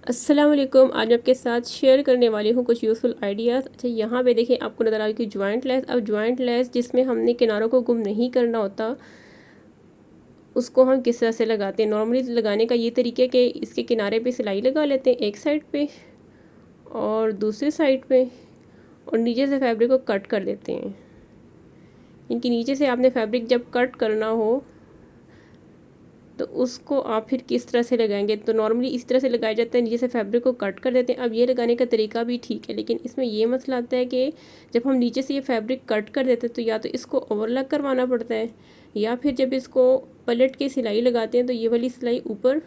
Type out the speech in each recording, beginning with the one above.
अस्सलाम वालेकुम। आज मैं आपके साथ शेयर करने वाली हूँ कुछ यूज़फुल आइडियाज़। अच्छा, यहाँ पे देखिए आपको नज़र आ रही है कि जॉइंट लेस। अब जॉइंट लेस जिसमें हमने किनारों को गुम नहीं करना होता, उसको हम किस तरह से लगाते हैं। नॉर्मली लगाने का ये तरीका है कि इसके किनारे पे सिलाई लगा लेते हैं, एक साइड पे और दूसरी साइड पे, और नीचे से फैब्रिक को कट कर देते हैं। इनकी नीचे से आपने फैब्रिक जब कट करना हो तो उसको आप फिर किस तरह से लगाएंगे। तो नॉर्मली इस तरह से लगाया जाता है, नीचे से फैब्रिक को कट कर देते हैं। अब ये लगाने का तरीका भी ठीक है, लेकिन इसमें ये मसला आता है कि जब हम नीचे से ये फैब्रिक कट कर देते हैं तो या तो इसको ओवरलैक करवाना पड़ता है, या फिर जब इसको पलट के सिलाई लगाते हैं तो ये वाली सिलाई ऊपर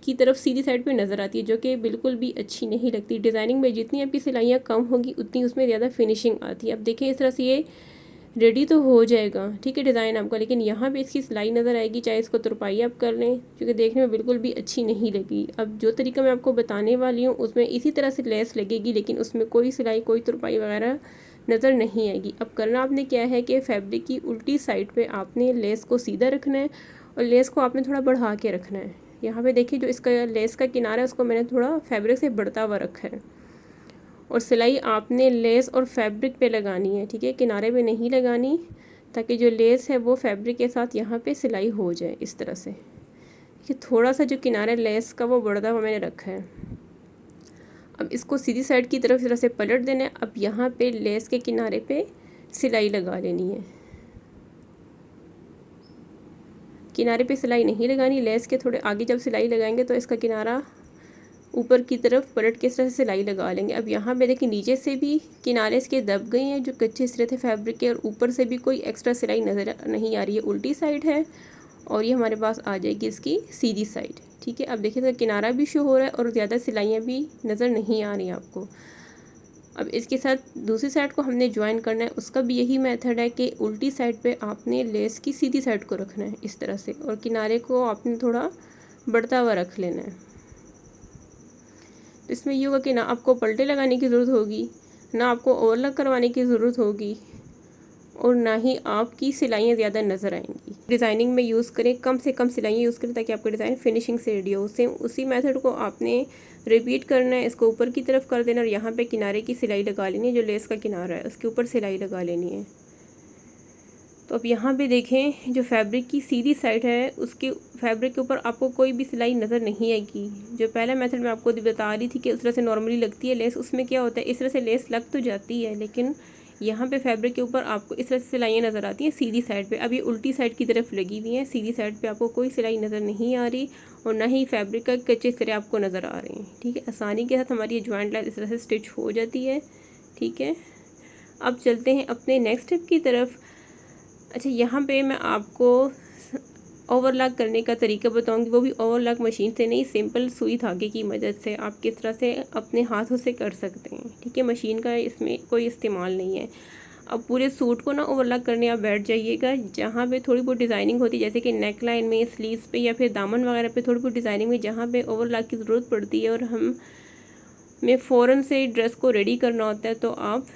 की तरफ सीधी साइड पे नज़र आती है, जो कि बिल्कुल भी अच्छी नहीं लगती। डिज़ाइनिंग में जितनी आपकी सिलाइयाँ कम होंगी उतनी उसमें ज़्यादा फिनिशिंग आती है। अब देखें इस तरह से ये रेडी तो हो जाएगा, ठीक है, डिज़ाइन आपका, लेकिन यहाँ पे इसकी सिलाई नज़र आएगी, चाहे इसको तुरपाई आप कर लें, क्योंकि देखने में बिल्कुल भी अच्छी नहीं लगी। अब जो तरीका मैं आपको बताने वाली हूँ उसमें इसी तरह से लेस लगेगी, लेकिन उसमें कोई सिलाई कोई तुरपाई वगैरह नज़र नहीं आएगी। अब करना आपने क्या है कि फैब्रिक की उल्टी साइड पे आपने लेस को सीधा रखना है और लेस को आपने थोड़ा बढ़ा के रखना है। यहाँ पे देखिए जो इसका लेस का किनारा है उसको मैंने थोड़ा फैब्रिक से बढ़ता हुआ रखा है, और सिलाई आपने लेस और फैब्रिक पे लगानी है, ठीक है, किनारे पे नहीं लगानी, ताकि जो लेस है वो फैब्रिक के साथ यहाँ पे सिलाई हो जाए इस तरह से। ये थोड़ा सा जो किनारा लेस का वो बढ़ता हुआ मैंने रखा है। अब इसको सीधी साइड की तरफ इस तरह से पलट देना है। अब यहाँ पे लेस के किनारे पे सिलाई लगा लेनी है। किनारे पे सिलाई नहीं लगानी, लेस के थोड़े आगे जब सिलाई लगाएंगे तो इसका किनारा ऊपर की तरफ पलट के इस तरह से सिलाई लगा लेंगे। अब यहाँ पे देखिए नीचे से भी किनारे इसके दब गए हैं जो कच्चे सिरे थे फैब्रिक के, और ऊपर से भी कोई एक्स्ट्रा सिलाई नज़र नहीं आ रही है, उल्टी साइड है, और ये हमारे पास आ जाएगी इसकी सीधी साइड, ठीक है। अब देखिए तो किनारा भी शो हो रहा है और ज़्यादा सिलाइयाँ भी नज़र नहीं आ रही आपको। अब इसके साथ दूसरी साइड को हमने ज्वाइन करना है, उसका भी यही मेथड है कि उल्टी साइड पे आपने लेस की सीधी साइड को रखना है इस तरह से, और किनारे को आपने थोड़ा बढ़ता हुआ रख लेना है। तो इसमें ये होगा कि ना आपको पलटे लगाने की ज़रूरत होगी, ना आपको ओवरलॉक करवाने की ज़रूरत होगी, और ना ही आपकी सिलाइयाँ ज़्यादा नज़र आएंगी। डिज़ाइनिंग में यूज़ करें, कम से कम सिलाइयाँ यूज़ करें ताकि आपका डिज़ाइन फिनिशिंग से रेडी हो। सेम उसी मेथड को आपने रिपीट करना है। इसको ऊपर की तरफ कर देना और यहाँ पे किनारे की सिलाई लगा लेनी है, जो लेस का किनारा है उसके ऊपर सिलाई लगा लेनी है। तो अब यहाँ पे देखें जो फैब्रिक की सीधी साइड है उसके फैब्रिक के ऊपर आपको कोई भी सिलाई नज़र नहीं आएगी। जो पहला मेथड मैं आपको बता रही थी कि उस तरह से नॉर्मली लगती है लेस, उसमें क्या होता है इस तरह से लेस लग तो जाती है, लेकिन यहाँ पे फैब्रिक के ऊपर आपको इस तरह से सिलाइयाँ नज़र आती हैं सीधी साइड पे। अब ये उल्टी साइड की तरफ लगी हुई हैं, सीधी साइड पे आपको कोई सिलाई नज़र नहीं आ रही, और ना ही फैब्रिक का कच्चे सिरे आपको नज़र आ रहे हैं, ठीक है। आसानी के साथ हमारी ये जॉइंट लेस इस तरह से स्टिच हो जाती है, ठीक है। अब चलते हैं अपने नेक्स्ट स्टेप की तरफ। अच्छा, यहाँ पे मैं आपको ओवरलॉक करने का तरीका बताऊंगी, वो भी ओवरलॉक मशीन से नहीं, सिंपल सुई धागे की मदद से आप किस तरह से अपने हाथों से कर सकते हैं, ठीक है। मशीन का इसमें कोई इस्तेमाल नहीं है। अब पूरे सूट को ना ओवरलॉक करने आप बैठ जाइएगा, जहाँ पे थोड़ी बहुत डिज़ाइनिंग होती है, जैसे कि नेक लाइन में, स्लीव्स पे, या फिर दामन वगैरह पे थोड़ी बहुत डिज़ाइनिंग में जहाँ पे ओवरलॉक की ज़रूरत पड़ती है और हमें फ़ौरन से ड्रेस को रेडी करना होता है, तो आप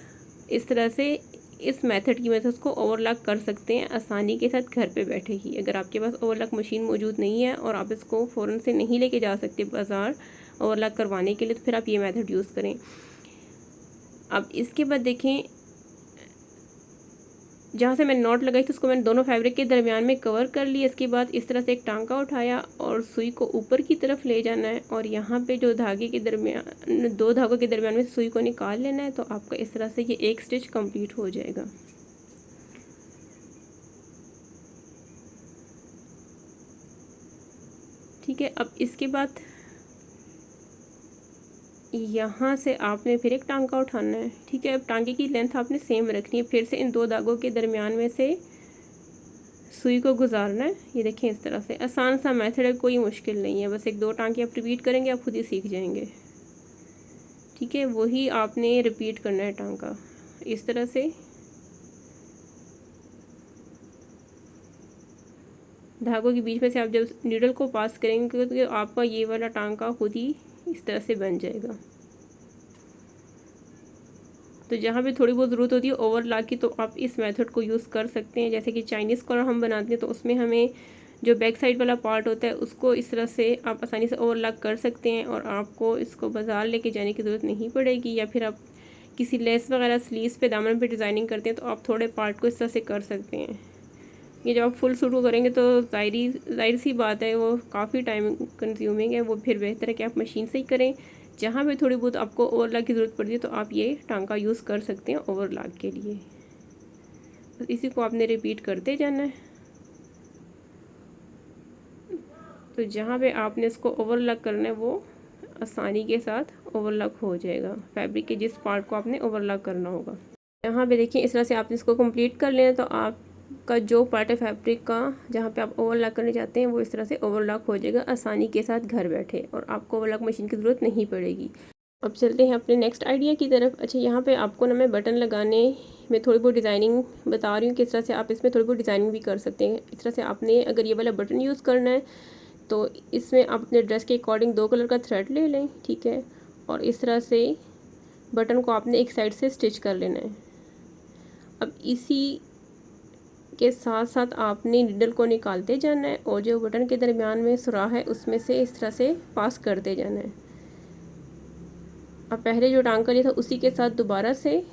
इस तरह से इस मेथड की मदद को ओवरलॉक कर सकते हैं आसानी के साथ घर पे बैठे ही। अगर आपके पास ओवरलॉक मशीन मौजूद नहीं है और आप इसको फ़ौरन से नहीं लेके जा सकते बाज़ार ओवरलॉक करवाने के लिए, तो फिर आप ये मेथड यूज़ करें। अब इसके बाद देखें जहाँ से मैंने नॉट लगाई थी उसको मैंने दोनों फैब्रिक के दरमियान में कवर कर लिया। इसके बाद इस तरह से एक टांका उठाया और सुई को ऊपर की तरफ ले जाना है, और यहाँ पे जो धागे के दरमियान, दो धागों के दरमियान में सुई को निकाल लेना है, तो आपका इस तरह से ये एक स्टिच कंप्लीट हो जाएगा। ठीक है, अब इसके बाद यहाँ से आपने फिर एक टांका उठाना है, ठीक है। अब टांके की लेंथ आपने सेम रखनी है, फिर से इन दो धागों के दरमियान में से सुई को गुजारना है। ये देखें इस तरह से, आसान सा मेथड है, कोई मुश्किल नहीं है, बस एक दो टांके आप रिपीट करेंगे आप खुद ही सीख जाएंगे, ठीक है। वही आपने रिपीट करना है टांका इस तरह से। धागों के बीच में से आप जब नीडल को पास करेंगे तो आपका ये वाला टांका खुद ही इस तरह से बन जाएगा। तो जहाँ पे थोड़ी बहुत ज़रूरत होती है ओवरलॉक की, तो आप इस मेथड को यूज़ कर सकते हैं। जैसे कि चाइनीज़ कॉलर हम बनाते हैं तो उसमें हमें जो बैक साइड वाला पार्ट होता है उसको इस तरह से आप आसानी से ओवरलॉक कर सकते हैं और आपको इसको बाज़ार लेके जाने की ज़रूरत नहीं पड़ेगी। या फिर आप किसी लेस वगैरह स्लीव्स पे दामन पे डिज़ाइनिंग करते हैं तो आप थोड़े पार्ट को इस तरह से कर सकते हैं। ये जब आप फुल सूट को करेंगे तो जाहिर सी बात है वो काफ़ी टाइम कंज्यूमिंग है, वो फिर बेहतर है कि आप मशीन से ही करें। जहाँ भी थोड़ी बहुत आपको ओवरलॉक की ज़रूरत पड़ती है तो आप ये टांका यूज़ कर सकते हैं ओवरलॉक के लिए। तो इसी को आपने रिपीट करते जाना है। तो जहाँ पे आपने इसको ओवरलॉक करना है वो आसानी के साथ ओवरलॉक हो जाएगा, फैब्रिक के जिस पार्ट को आपने ओवरलॉक करना होगा। यहाँ पे देखिए इस तरह से आपने इसको कंप्लीट कर लेना, तो आपका जो पार्ट है फैब्रिक का जहाँ पे आप ओवरलॉक करने चाहते हैं वो इस तरह से ओवरलॉक हो जाएगा आसानी के साथ घर बैठे, और आपको ओवरलॉक मशीन की ज़रूरत नहीं पड़ेगी। अब चलते हैं अपने नेक्स्ट आइडिया की तरफ। अच्छा, यहाँ पे आपको ना मैं बटन लगाने में थोड़ी बहुत डिज़ाइनिंग बता रही हूँ, किस तरह से आप इसमें थोड़ी बहुत डिज़ाइनिंग भी कर सकते हैं। इस तरह से आपने अगर ये वाला बटन यूज़ करना है तो इसमें आप अपने ड्रेस के अकॉर्डिंग 2 कलर का थ्रेड ले लें, ठीक है, और इस तरह से बटन को आपने एक साइड से स्टिच कर लेना है। अब इसी के साथ साथ आपने नीडल को निकालते जाना है और जो बटन के दरमियान में सुराख है उसमें से इस तरह से पास करते जाना है। अब पहले जो टांका लिया था उसी के साथ दोबारा से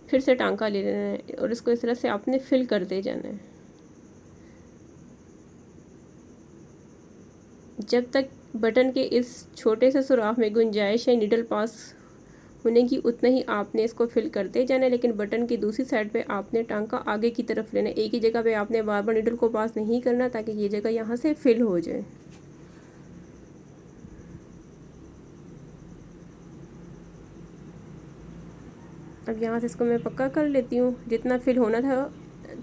फिर से टांका ले लेना है और इसको इस तरह से आपने फिल करते जाना है जब तक बटन के इस छोटे से सुराख में गुंजाइश है नीडल पास होने की, उतना ही आपने इसको फिल करते जाना है। लेकिन बटन की दूसरी साइड पे आपने टांका आगे की तरफ लेना है, एक ही जगह पे आपने बार बार नीडल को पास नहीं करना ताकि ये जगह यहाँ से फिल हो जाए। अब यहाँ से इसको मैं पक्का कर लेती हूँ, जितना फिल होना था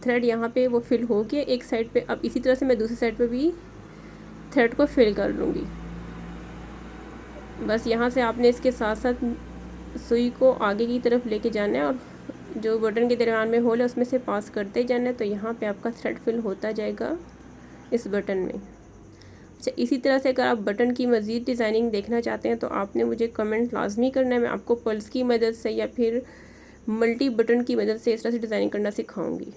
थ्रेड यहाँ पे वो फिल हो गया एक साइड पे। अब इसी तरह से मैं दूसरी साइड पे भी थ्रेड को फिल कर लूँगी। बस यहाँ से आपने इसके साथ साथ सुई को आगे की तरफ लेके जाना है और जो बटन के दरमियान में होल है उसमें से पास करते जाना है, तो यहाँ पे आपका थ्रेड फिल होता जाएगा इस बटन में। अच्छा, इसी तरह से अगर आप बटन की मज़ीद डिज़ाइनिंग देखना चाहते हैं तो आपने मुझे कमेंट लाजमी करना है, मैं आपको पल्स की मदद से या फिर मल्टी बटन की मदद से इस तरह से डिज़ाइनिंग करना सिखाऊंगी।